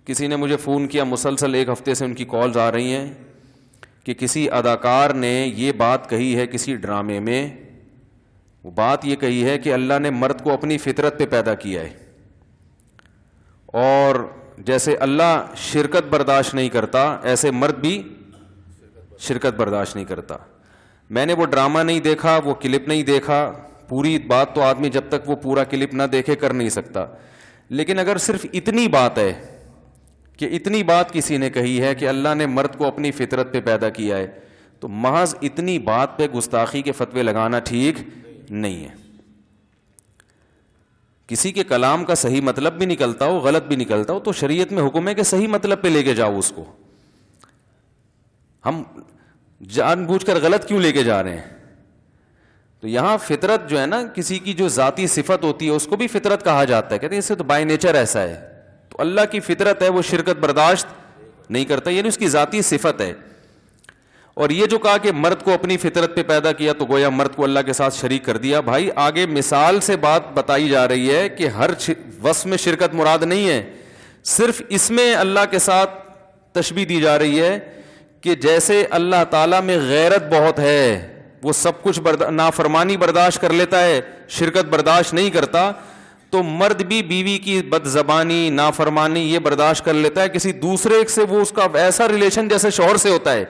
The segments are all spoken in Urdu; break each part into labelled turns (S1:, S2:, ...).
S1: کسی نے مجھے فون کیا, مسلسل 1 ہفتے سے ان کی کالز آ رہی ہیں کہ کسی اداکار نے یہ بات کہی ہے کسی ڈرامے میں, وہ بات یہ کہی ہے کہ اللہ نے مرد کو اپنی فطرت پہ پیدا کیا ہے, اور جیسے اللہ شرکت برداشت نہیں کرتا ایسے مرد بھی شرکت برداشت نہیں کرتا. میں نے وہ ڈرامہ نہیں دیکھا, وہ کلپ نہیں دیکھا, پوری بات تو آدمی جب تک وہ پورا کلپ نہ دیکھے کر نہیں سکتا, لیکن اگر صرف اتنی بات ہے کہ اتنی بات کسی نے کہی ہے کہ اللہ نے مرد کو اپنی فطرت پہ پیدا کیا ہے, تو محض اتنی بات پہ گستاخی کے فتوے لگانا ٹھیک نہیں ہے. کسی کے کلام کا صحیح مطلب بھی نکلتا ہو, غلط بھی نکلتا ہو, تو شریعت میں حکم ہے کہ صحیح مطلب پہ لے کے جاؤ اس کو. ہم جان بوجھ کر غلط کیوں لے کے جا رہے ہیں؟ تو یہاں فطرت جو ہے نا, کسی کی جو ذاتی صفت ہوتی ہے اس کو بھی فطرت کہا جاتا ہے. کہتے ہیں اس سے تو بائی نیچر ایسا ہے, تو اللہ کی فطرت ہے وہ شرکت برداشت نہیں کرتا, یعنی اس کی ذاتی صفت ہے. اور یہ جو کہا کہ مرد کو اپنی فطرت پہ پیدا کیا تو گویا مرد کو اللہ کے ساتھ شریک کر دیا. بھائی آگے مثال سے بات بتائی جا رہی ہے کہ ہر وصف میں شرکت مراد نہیں ہے, صرف اس میں اللہ کے ساتھ تشبیہ دی جا رہی ہے کہ جیسے اللہ تعالیٰ میں غیرت بہت ہے, وہ سب کچھ نافرمانی برداشت کر لیتا ہے, شرکت برداشت نہیں کرتا, تو مرد بھی بیوی کی بد زبانی نافرمانی یہ برداشت کر لیتا ہے. کسی دوسرے سے وہ اس کا ایسا ریلیشن جیسے شوہر سے ہوتا ہے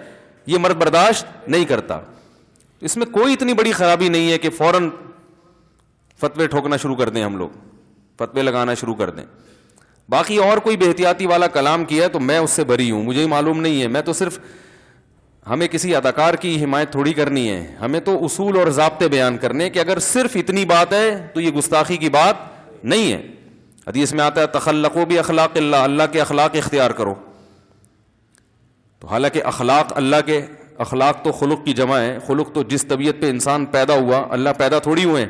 S1: یہ مرد برداشت نہیں کرتا. اس میں کوئی اتنی بڑی خرابی نہیں ہے کہ فوراً فتوے ٹھوکنا شروع کر دیں, ہم لوگ فتوے لگانا شروع کر دیں. باقی اور کوئی بے احتیاطی والا کلام کیا ہے تو میں اس سے بری ہوں, مجھے ہی معلوم نہیں ہے. میں تو صرف, ہمیں کسی اداکار کی حمایت تھوڑی کرنی ہے, ہمیں تو اصول اور ضابطے بیان کرنے کہ اگر صرف اتنی بات ہے تو یہ گستاخی کی بات نہیں ہے. حدیث میں آتا ہے تخلقوا باخلاق اللہ, اللہ کے اخلاق اختیار کرو. تو حالانکہ اخلاق, اللہ کے اخلاق تو خلق کی جمع ہے, خلق تو جس طبیعت پہ انسان پیدا ہوا, اللہ پیدا تھوڑی ہوئے.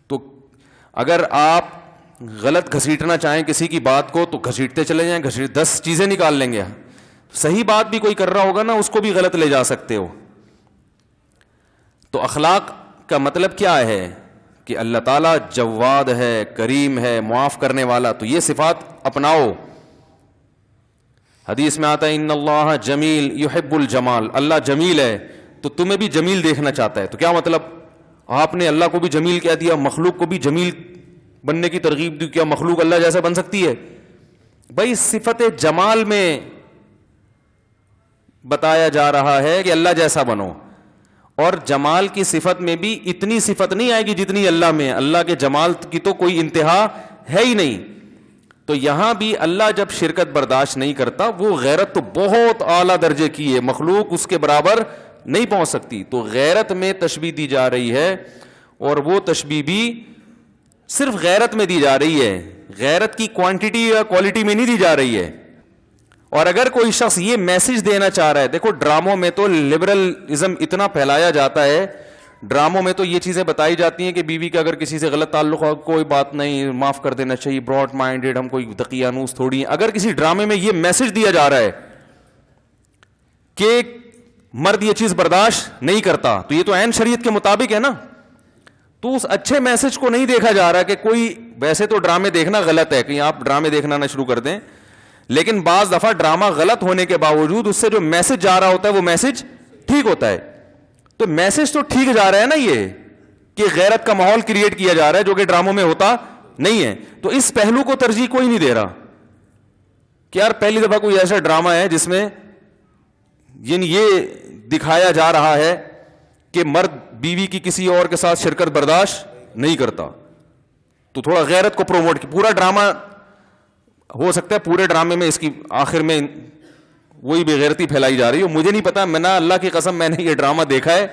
S1: تو اگر آپ غلط گھسیٹنا چاہیں کسی کی بات کو تو گھسیٹتے چلے جائیں, 10 چیزیں نکال لیں گے. صحیح بات بھی کوئی کر رہا ہوگا نا, اس کو بھی غلط لے جا سکتے ہو. تو اخلاق کا مطلب کیا ہے کہ اللہ تعالیٰ جواد ہے, کریم ہے, معاف کرنے والا, تو یہ صفات اپناؤ. حدیث میں آتا ہے ان اللہ جمیل یحب الجمال, اللہ جمیل ہے تو تمہیں بھی جمیل دیکھنا چاہتا ہے. تو کیا مطلب, آپ نے اللہ کو بھی جمیل کہہ دیا, مخلوق کو بھی جمیل بننے کی ترغیب دی. کیا مخلوق اللہ جیسا بن سکتی ہے؟ بھائی صفت جمال میں بتایا جا رہا ہے کہ اللہ جیسا بنو, اور جمال کی صفت میں بھی اتنی صفت نہیں آئے گی جتنی اللہ میں. اللہ کے جمال کی تو کوئی انتہا ہے ہی نہیں. تو یہاں بھی اللہ جب شرکت برداشت نہیں کرتا, وہ غیرت تو بہت اعلیٰ درجے کی ہے, مخلوق اس کے برابر نہیں پہنچ سکتی. تو غیرت میں تشبیہ دی جا رہی ہے, اور وہ تشبیہ بھی صرف غیرت میں دی جا رہی ہے, غیرت کی کوانٹٹی یا کوالٹی میں نہیں دی جا رہی ہے. اور اگر کوئی شخص یہ میسج دینا چاہ رہا ہے, دیکھو ڈراموں میں تو لبرلزم اتنا پھیلایا جاتا ہے, ڈراموں میں تو یہ چیزیں بتائی جاتی ہیں کہ بیوی کا اگر کسی سے غلط تعلق ہو کوئی بات نہیں, معاف کر دینا چاہیے, براڈ مائنڈیڈ, ہم کوئی دقیانوس تھوڑی ہیں. اگر کسی ڈرامے میں یہ میسج دیا جا رہا ہے کہ مرد یہ چیز برداشت نہیں کرتا, تو یہ تو عین شریعت کے مطابق ہے نا. تو اس اچھے میسج کو نہیں دیکھا جا رہا کہ کوئی, ویسے تو ڈرامے دیکھنا غلط ہے, کہیں آپ ڈرامے دیکھنا نہ شروع کر دیں, لیکن بعض دفعہ ڈرامہ غلط ہونے کے باوجود اس سے جو میسج جا رہا ہوتا ہے وہ میسج ٹھیک ہوتا ہے. تو میسج تو ٹھیک جا رہا ہے نا, یہ کہ غیرت کا ماحول کریٹ کیا جا رہا ہے جو کہ ڈراموں میں ہوتا نہیں ہے. تو اس پہلو کو ترجیح کوئی نہیں دے رہا کہ یار پہلی دفعہ کوئی ایسا ڈرامہ ہے جس میں یعنی یہ دکھایا جا رہا ہے کہ مرد بیوی کی کسی اور کے ساتھ شرکت برداشت نہیں کرتا, تو تھوڑا غیرت کو پروموٹ کی. پورا ڈرامہ ہو سکتا ہے پورے ڈرامے میں اس کی آخر میں وہی بے غیرتی پھیلائی جا رہی ہو, مجھے نہیں پتا, میں نہ اللہ کی قسم میں نے یہ ڈرامہ دیکھا ہے,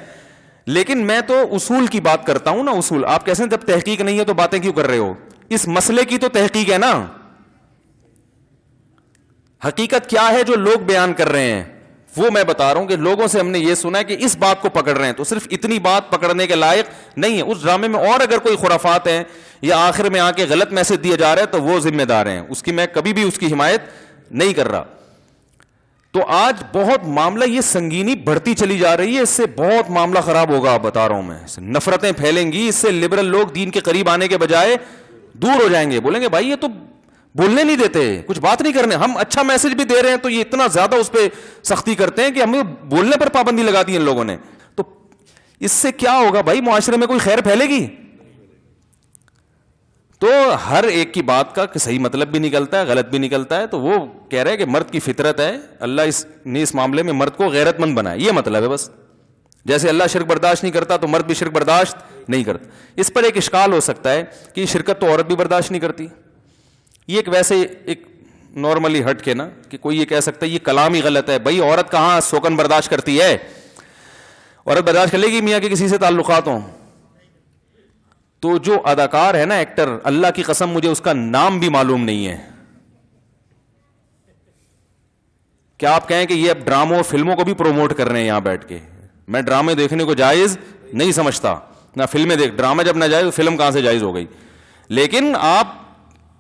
S1: لیکن میں تو اصول کی بات کرتا ہوں نا. اصول آپ کیسے ہیں, جب تحقیق نہیں ہے تو باتیں کیوں کر رہے ہو؟ اس مسئلے کی تو تحقیق ہے نا. حقیقت کیا ہے جو لوگ بیان کر رہے ہیں وہ میں بتا رہا ہوں کہ لوگوں سے ہم نے یہ سنا ہے کہ اس بات کو پکڑ رہے ہیں, تو صرف اتنی بات پکڑنے کے لائق نہیں ہے. اس ڈرامے میں اور اگر کوئی خرافات ہیں یا آخر میں آ کے غلط میسج دیا جا رہا ہے تو وہ ذمہ دار ہیں اس کی, میں کبھی بھی اس کی حمایت نہیں کر رہا. تو آج بہت معاملہ یہ سنگینی بڑھتی چلی جا رہی ہے, اس سے بہت معاملہ خراب ہوگا, آپ بتا رہا ہوں میں. نفرتیں پھیلیں گی, اس سے لبرل لوگ دین کے قریب آنے کے بجائے دور ہو جائیں گے, بولیں گے بھائی یہ تو بولنے نہیں دیتے, کچھ بات نہیں کرنے. ہم اچھا میسج بھی دے رہے ہیں تو یہ اتنا زیادہ اس پہ سختی کرتے ہیں کہ ہمیں بولنے پر پابندی لگا دی ان لوگوں نے. تو اس سے کیا ہوگا بھائی, معاشرے میں کوئی خیر پھیلے گی؟ تو ہر ایک کی بات کا صحیح مطلب بھی نکلتا ہے, غلط بھی نکلتا ہے. تو وہ کہہ رہے ہیں کہ مرد کی فطرت ہے, اللہ نے اس معاملے میں مرد کو غیرت مند بنایا, یہ مطلب ہے بس. جیسے اللہ شرک برداشت نہیں کرتا تو مرد بھی شرک برداشت نہیں کرتا. اس پر ایک اشکال ہو سکتا ہے کہ یہ شرکت تو عورت بھی برداشت نہیں کرتی. یہ ایک ویسے ایک نارملی ہٹ کے نا کہ کوئی یہ کہہ سکتا ہے یہ کلام ہی غلط ہے. بھائی عورت کہاں سوکن برداشت کرتی ہے؟ عورت برداشت کر لے گی میاں کے کسی سے تعلقات ہوں؟ تو جو اداکار ہے نا, ایکٹر, اللہ کی قسم مجھے اس کا نام بھی معلوم نہیں ہے. کیا آپ کہیں کہ یہ اب ڈراموں فلموں کو بھی پروموٹ کر رہے ہیں یہاں بیٹھ کے؟ میں ڈرامے دیکھنے کو جائز نہیں سمجھتا, نہ فلمیں ڈرامے جب نہ جائز فلم کہاں سے جائز ہو گئی. لیکن آپ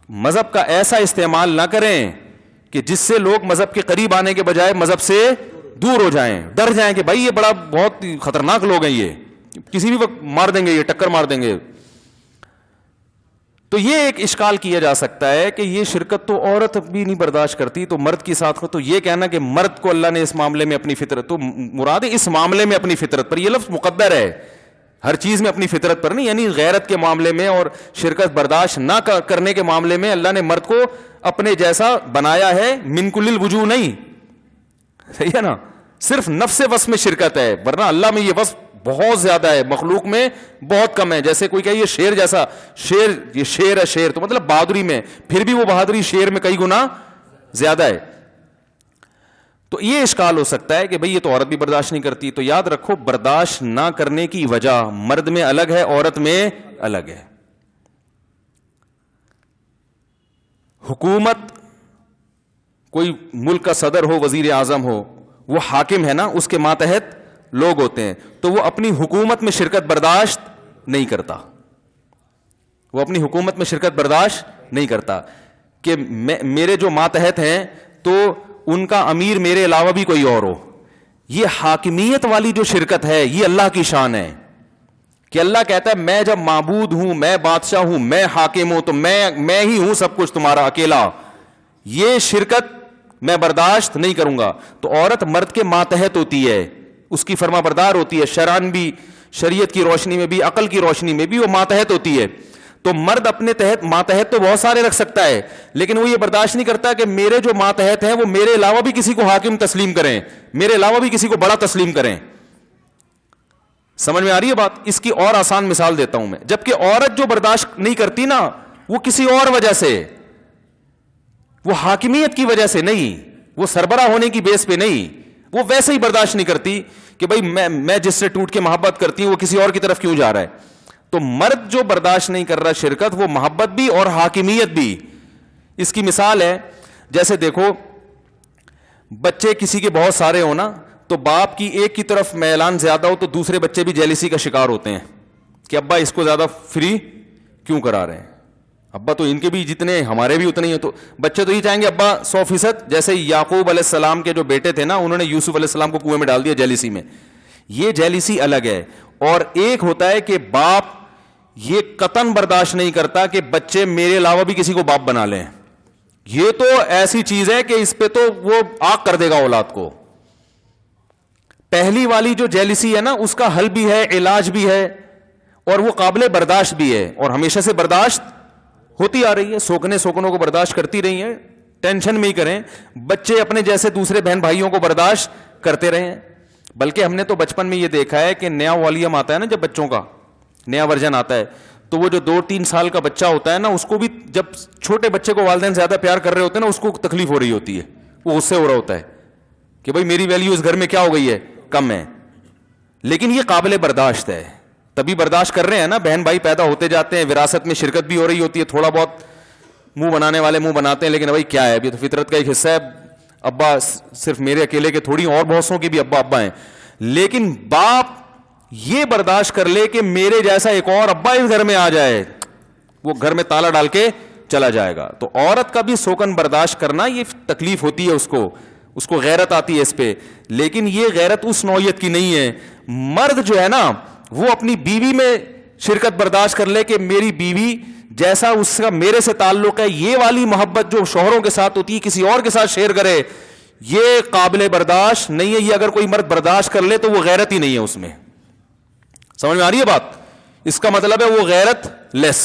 S1: مذہب کا ایسا استعمال نہ کریں کہ جس سے لوگ مذہب کے قریب آنے کے بجائے مذہب سے دور ہو جائیں, ڈر جائیں کہ بھائی یہ بڑا بہت خطرناک لوگ ہیں, یہ کسی بھی وقت مار دیں گے, یہ ٹکر مار دیں گے. تو یہ ایک اشکال کیا جا سکتا ہے کہ یہ شرکت تو عورت بھی نہیں برداشت کرتی تو مرد کی ساتھ کو, تو یہ کہنا کہ مرد کو اللہ نے اس معاملے میں اپنی فطرت, تو مراد ہے اس معاملے میں اپنی فطرت پر, یہ لفظ مقدر ہے, ہر چیز میں اپنی فطرت پر نہیں. یعنی غیرت کے معاملے میں اور شرکت برداشت نہ کرنے کے معاملے میں اللہ نے مرد کو اپنے جیسا بنایا ہے, من کل الوجوہ نہیں. صحیح ہے نا, صرف نفس وصف میں شرکت ہے, ورنہ اللہ میں یہ وصف بہت زیادہ ہے, مخلوق میں بہت کم ہے. جیسے کوئی کہ یہ شیر جیسا, شیر یہ شیر ہے, شیر تو مطلب بہادری میں, پھر بھی وہ بہادری شیر میں کئی گنا زیادہ ہے. تو یہ اشکال ہو سکتا ہے کہ بھئی یہ تو عورت بھی برداشت نہیں کرتی. تو یاد رکھو برداشت نہ کرنے کی وجہ مرد میں الگ ہے, عورت میں الگ ہے. حکومت, کوئی ملک کا صدر ہو, وزیر اعظم ہو, وہ حاکم ہے نا, اس کے ماتحت لوگ ہوتے ہیں, تو وہ اپنی حکومت میں شرکت برداشت نہیں کرتا. وہ اپنی حکومت میں شرکت برداشت نہیں کرتا کہ میرے جو ماتحت ہیں تو ان کا امیر میرے علاوہ بھی کوئی اور ہو. یہ حاکمیت والی جو شرکت ہے یہ اللہ کی شان ہے کہ اللہ کہتا ہے میں جب معبود ہوں, میں بادشاہ ہوں, میں حاکم ہوں, تو میں ہی ہوں سب کچھ تمہارا اکیلا. یہ شرکت میں برداشت نہیں کروں گا. تو عورت مرد کے ماتحت ہوتی ہے, اس کی فرما بردار ہوتی ہے, شرعاً بھی, شریعت کی روشنی میں بھی, عقل کی روشنی میں بھی وہ ماتحت ہوتی ہے. تو مرد اپنے تحت ماتحت تو بہت سارے رکھ سکتا ہے, لیکن وہ یہ برداشت نہیں کرتا کہ میرے جو ماتحت ہیں وہ میرے علاوہ بھی کسی کو حاکم تسلیم کریں, میرے علاوہ بھی کسی کو بڑا تسلیم کریں. سمجھ میں آ رہی ہے بات؟ اس کی اور آسان مثال دیتا ہوں میں. جبکہ عورت جو برداشت نہیں کرتی نا, وہ کسی اور وجہ سے, وہ حاکمیت کی وجہ سے نہیں, وہ سربراہ ہونے کی بیس پہ نہیں, وہ ویسے ہی برداشت نہیں کرتی کہ بھئی میں جس سے ٹوٹ کے محبت کرتی ہوں وہ کسی اور کی طرف کیوں جا رہا ہے. تو مرد جو برداشت نہیں کر رہا شرکت, وہ محبت بھی اور حاکمیت بھی. اس کی مثال ہے, جیسے دیکھو بچے کسی کے بہت سارے ہو نا, تو باپ کی ایک کی طرف میلان زیادہ ہو تو دوسرے بچے بھی جیلسی کا شکار ہوتے ہیں کہ ابا اس کو زیادہ فری کیوں کرا رہے ہیں, ابا تو ان کے بھی جتنے ہمارے بھی اتنے ہی ہیں. تو بچے تو یہ چاہیں گے ابا 100%, جیسے یعقوب علیہ السلام کے جو بیٹے تھے نا, انہوں نے یوسف علیہ السلام کو کنویں میں ڈال دیا جیلسی میں. یہ جیلسی الگ ہے. اور ایک ہوتا ہے کہ باپ یہ قطعاً برداشت نہیں کرتا کہ بچے میرے علاوہ بھی کسی کو باپ بنا لیں. یہ تو ایسی چیز ہے کہ اس پہ تو وہ آگ کر دے گا اولاد کو. پہلی والی جو جیلسی ہے نا, اس کا حل بھی ہے, علاج بھی ہے, اور وہ قابل برداشت بھی ہے, اور ہمیشہ سے برداشت ہوتی آ رہی ہے. سوکنوں کو برداشت کرتی رہی ہیں, ٹینشن میں ہی کریں. بچے اپنے جیسے دوسرے بہن بھائیوں کو برداشت کرتے رہے ہیں. بلکہ ہم نے تو بچپن میں یہ دیکھا ہے کہ نیا والیوم آتا ہے نا, جب بچوں کا نیا ورژن آتا ہے, تو وہ جو 2-3 سال کا بچہ ہوتا ہے نا, اس کو بھی جب چھوٹے بچے کو والدین زیادہ پیار کر رہے ہوتے ہیں نا, اس کو تکلیف ہو رہی ہوتی ہے, وہ غصے ہو رہا ہوتا ہے کہ بھائی میری ویلیو اس گھر میں کیا ہو گئی ہے, کم ہے. لیکن یہ قابل برداشت ہے, تبھی برداشت کر رہے ہیں نا. بہن بھائی پیدا ہوتے جاتے ہیں, وراثت میں شرکت بھی ہو رہی ہوتی ہے, تھوڑا بہت منہ بنانے والے منہ بناتے ہیں, لیکن بھائی کیا ہے, یہ تو فطرت کا ایک حصہ ہے. ابا صرف میرے اکیلے کے تھوڑی, اور بہت سوں کے بھی ابا ہیں. لیکن باپ یہ برداشت کر لے کہ میرے جیسا ایک اور ابا اس گھر میں آ جائے, وہ گھر میں تالا ڈال کے چلا جائے گا. تو عورت کا بھی سوکن برداشت کرنا یہ تکلیف ہوتی ہے, اس کو غیرت آتی ہے اس پہ. لیکن یہ غیرت اس نوعیت کی نہیں ہے. مرد جو ہے نا, وہ اپنی بیوی میں شرکت برداشت کر لے کہ میری بیوی جیسا اس کا میرے سے تعلق ہے، یہ والی محبت جو شوہروں کے ساتھ ہوتی ہے کسی اور کے ساتھ شیئر کرے، یہ قابل برداشت نہیں ہے. یہ اگر کوئی مرد برداشت کر لے تو وہ غیرت ہی نہیں ہے اس میں. سمجھ میں آ رہی ہے بات؟ اس کا مطلب ہے وہ غیرت لیس.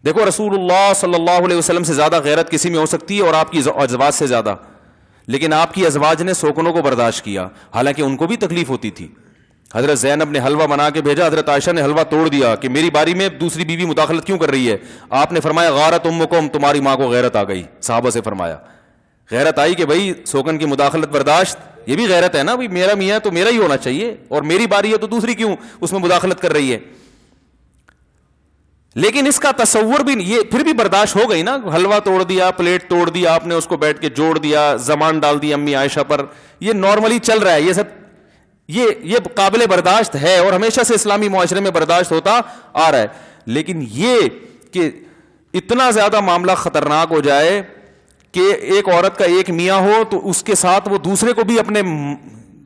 S1: دیکھو رسول اللہ صلی اللہ علیہ وسلم سے زیادہ غیرت کسی میں ہو سکتی ہے اور آپ کی ازواج سے زیادہ، لیکن آپ کی ازواج نے سوکنوں کو برداشت کیا، حالانکہ ان کو بھی تکلیف ہوتی تھی. حضرت زینب نے حلوہ بنا کے بھیجا، حضرت عائشہ نے حلوہ توڑ دیا کہ میری باری میں دوسری بیوی مداخلت کیوں کر رہی ہے. آپ نے فرمایا غارت امکم، تمہاری ماں کو غیرت آ گئی. صحابہ سے فرمایا غیرت آئی کہ بھائی سوکن کی مداخلت برداشت، یہ بھی غیرت ہے نا بھائی، میرا میاں تو میرا ہی ہونا چاہیے اور میری باری ہے تو دوسری کیوں اس میں مداخلت کر رہی ہے. لیکن اس کا تصور بھی یہ پھر بھی برداشت ہو گئی نا. حلوہ توڑ دیا، پلیٹ توڑ دیا آپ نے، اس کو بیٹھ کے جوڑ دیا، زمان ڈال دی امی عائشہ پر، یہ نارملی چل رہا ہے. یہ سب یہ قابل برداشت ہے اور ہمیشہ سے اسلامی معاشرے میں برداشت ہوتا آ رہا ہے. لیکن یہ کہ اتنا زیادہ معاملہ خطرناک ہو جائے کہ ایک عورت کا ایک میاں ہو تو اس کے ساتھ وہ دوسرے کو بھی اپنے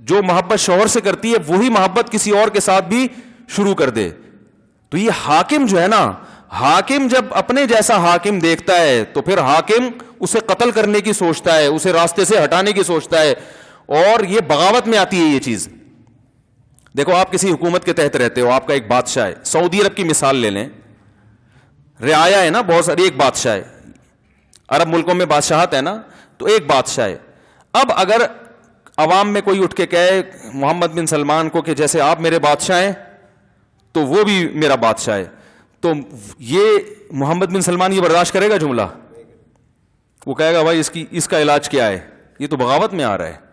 S1: جو محبت شوہر سے کرتی ہے وہی محبت کسی اور کے ساتھ بھی شروع کر دے. تو یہ حاکم جو ہے نا، حاکم جب اپنے جیسا حاکم دیکھتا ہے تو پھر حاکم اسے قتل کرنے کی سوچتا ہے، اسے راستے سے ہٹانے کی سوچتا ہے، اور یہ بغاوت میں آتی ہے یہ چیز. دیکھو آپ کسی حکومت کے تحت رہتے ہو، آپ کا ایک بادشاہ ہے. سعودی عرب کی مثال لے لیں، رعایا ہے نا بہت ساری، ایک بادشاہ ہے. عرب ملکوں میں بادشاہت ہے نا، تو ایک بادشاہ ہے. اب اگر عوام میں کوئی اٹھ کے کہے محمد بن سلمان کو کہ جیسے آپ میرے بادشاہ ہیں تو وہ بھی میرا بادشاہ ہے، تو یہ محمد بن سلمان یہ برداشت کرے گا جملہ؟ وہ کہے گا بھائی اس کا علاج کیا ہے، یہ تو بغاوت میں آ رہا ہے.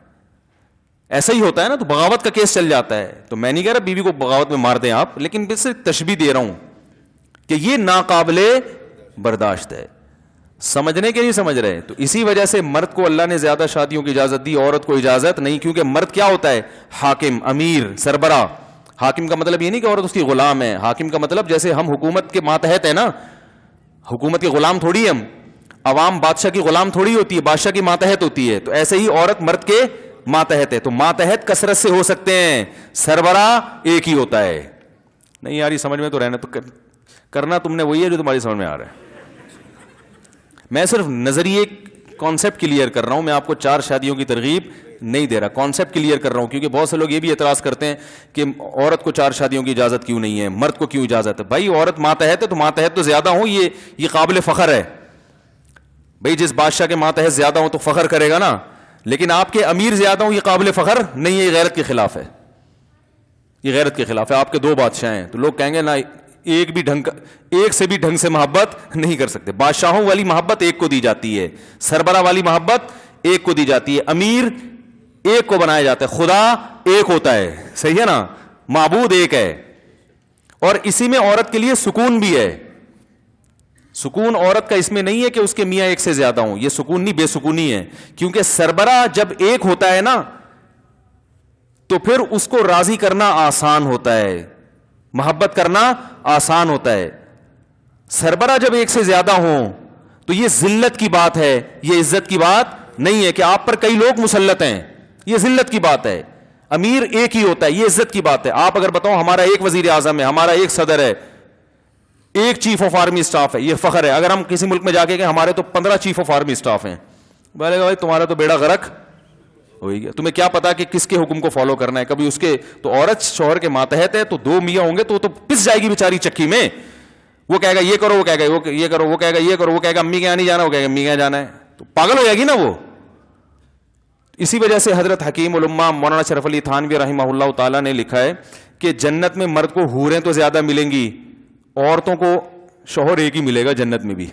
S1: ایسا ہی ہوتا ہے نا، تو بغاوت کا کیس چل جاتا ہے. تو میں نہیں کہہ رہا بیوی کو بغاوت میں مار دیں آپ، لیکن اس سے تشبیہ دے رہا ہوں کہ یہ ناقابل برداشت ہے. سمجھنے کے نہیں سمجھ رہے. تو اسی وجہ سے مرد کو اللہ نے زیادہ شادیوں کی اجازت دی، عورت کو اجازت نہیں، کیونکہ مرد کیا ہوتا ہے؟ حاکم، امیر، سربراہ. حاکم کا مطلب یہ نہیں کہ عورت اس کی غلام ہے. حاکم کا مطلب جیسے ہم حکومت کے ماتحت ہیں نا، حکومت کے غلام تھوڑی ہم، عوام بادشاہ کی غلام تھوڑی ہوتی ہے، بادشاہ کی ماتحت ہوتی ہے. تو ایسے ہی عورت مرد کے ماتحت ہے. تو ماتحت کثرت سے ہو سکتے ہیں، سربراہ ایک ہی ہوتا ہے. نہیں یار یہ سمجھ میں تو رہنا، تو کرنا تم نے وہی ہے جو تمہاری سمجھ میں آ رہا ہے. میں صرف نظریے کانسیپٹ کلیئر کر رہا ہوں، میں آپ کو 4 شادیوں کی ترغیب نہیں دے رہا، کانسیپٹ کلیئر کر رہا ہوں. کیونکہ بہت سے لوگ یہ بھی اعتراض کرتے ہیں کہ عورت کو 4 شادیوں کی اجازت کیوں نہیں ہے، مرد کو کیوں اجازت ہے. بھائی عورت ماتحت ہے تو ماتحت تو زیادہ ہوں، یہ قابل فخر ہے. بھائی جس بادشاہ کے ماتحت زیادہ ہوں تو فخر کرے گا نا، لیکن آپ کے امیر زیادہ ہوں یہ قابل فخر نہیں ہے، یہ غیرت کے خلاف ہے. یہ غیرت کے خلاف ہے. آپ کے 2 بادشاہ ہیں تو لوگ کہیں گے نا ایک سے بھی ڈھنگ سے محبت نہیں کر سکتے. بادشاہوں والی محبت ایک کو دی جاتی ہے، سربراہ والی محبت ایک کو دی جاتی ہے، امیر ایک کو بنایا جاتا ہے، خدا ایک ہوتا ہے. صحیح ہے نا، معبود ایک ہے. اور اسی میں عورت کے لیے سکون بھی ہے. سکون عورت کا اس میں نہیں ہے کہ اس کے میاں ایک سے زیادہ ہوں، یہ سکون نہیں، بے سکونی ہے. کیونکہ سربراہ جب ایک ہوتا ہے نا تو پھر اس کو راضی کرنا آسان ہوتا ہے، محبت کرنا آسان ہوتا ہے. سربراہ جب ایک سے زیادہ ہوں تو یہ ذلت کی بات ہے، یہ عزت کی بات نہیں ہے کہ آپ پر کئی لوگ مسلط ہیں. یہ ذلت کی بات ہے. امیر ایک ہی ہوتا ہے، یہ عزت کی بات ہے. آپ اگر بتاؤ ہمارا ایک وزیر اعظم ہے، ہمارا ایک صدر ہے، ایک چیف آف آرمی اسٹاف ہے، یہ فخر ہے. اگر ہم کسی ملک میں جا کے کہ ہمارے تو 15 چیف آف آرمی اسٹاف ہیں، بولے گا بھائی تمہارا تو بیڑا غرق ہو گیا، تمہیں کیا پتا کہ کس کے حکم کو فالو کرنا ہے. کبھی اس کے تو عورت شوہر کے ماتحت ہے تو 2 میاں ہوں گے تو پس جائے گی بیچاری چکی میں. وہ کہے گا یہ کرو، وہ کہے گا یہ کرو، وہ کہے گا یہ کرو، وہ کہے گا امی کے یہاں نہیں جانا، وہ کہے گا امی کے یہاں جانا ہے. تو پاگل ہو جائے گی نا وہ. اسی وجہ سے حضرت حکیم الامہ مولانا شرف علی تھانوی رحمہ اللہ تعالیٰ نے لکھا ہے کہ جنت میں مرد کو حوریں تو زیادہ ملیں گی، عورتوں کو شوہر ایک ہی ملے گا جنت میں بھی.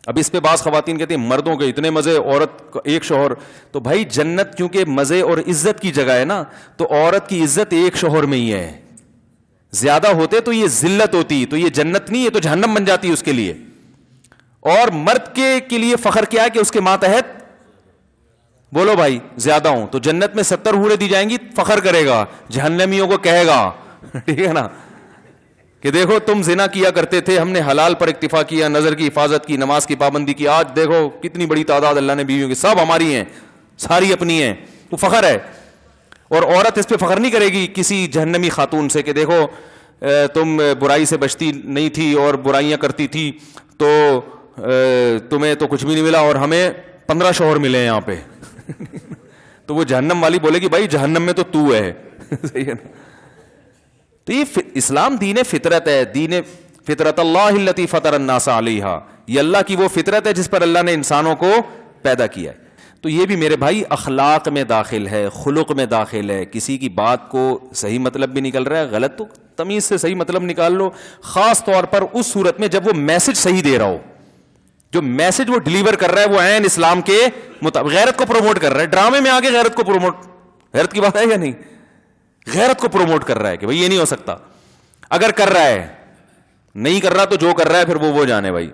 S1: اب اس پہ بعض خواتین کہتی ہیں مردوں کے اتنے مزے، عورت کا ایک شوہر. تو بھائی جنت کیونکہ مزے اور عزت کی جگہ ہے نا، تو عورت کی عزت ایک شوہر میں ہی ہے. زیادہ ہوتے تو یہ ذلت ہوتی، تو یہ جنت نہیں، یہ تو جہنم بن جاتی اس کے لیے. اور مرد کے لیے فخر کیا ہے کہ اس کے ماتحت بولو بھائی زیادہ ہوں، تو جنت میں 70 حوریں دی جائیں گی، فخر کرے گا، جہنمیوں کو کہے گا ٹھیک ہے نا کہ دیکھو تم زنا کیا کرتے تھے، ہم نے حلال پر اکتفا کیا، نظر کی حفاظت کی، نماز کی پابندی کی، آج دیکھو کتنی بڑی تعداد اللہ نے بیویوں کی، سب ہماری ہیں، ساری اپنی ہیں. تو فخر ہے. اور عورت اس پہ فخر نہیں کرے گی کسی جہنمی خاتون سے کہ دیکھو تم برائی سے بچتی نہیں تھی اور برائیاں کرتی تھی تو تمہیں تو کچھ بھی نہیں ملا اور ہمیں 15 شوہر ملے ہیں یہاں پہ تو وہ جہنم والی بولے گی بھائی جہنم میں تو ہے صحیح ہے نا. تو یہ اسلام دین فطرت ہے, دین فطرت اللہ التی فطر الناس علیہا, یہ اللہ کی وہ فطرت ہے جس پر اللہ نے انسانوں کو پیدا کیا ہے. تو یہ بھی میرے بھائی اخلاق میں داخل ہے, خلق میں داخل ہے. کسی کی بات کو صحیح مطلب بھی نکل رہا ہے, غلط تو تمیز سے صحیح مطلب نکال لو, خاص طور پر اس صورت میں جب وہ میسج صحیح دے رہا ہو, جو میسج وہ ڈلیور کر رہا ہے وہ عین اسلام کے مطابق. غیرت کو پروموٹ کر رہا ہے, ڈرامے میں آگے غیرت کو پروموٹ, غیرت کی بات ہے یا نہیں, غیرت کو پروموٹ کر رہا ہے کہ بھائی یہ نہیں ہو سکتا. اگر کر رہا ہے, نہیں کر رہا تو جو کر رہا ہے پھر وہ جانے بھائی.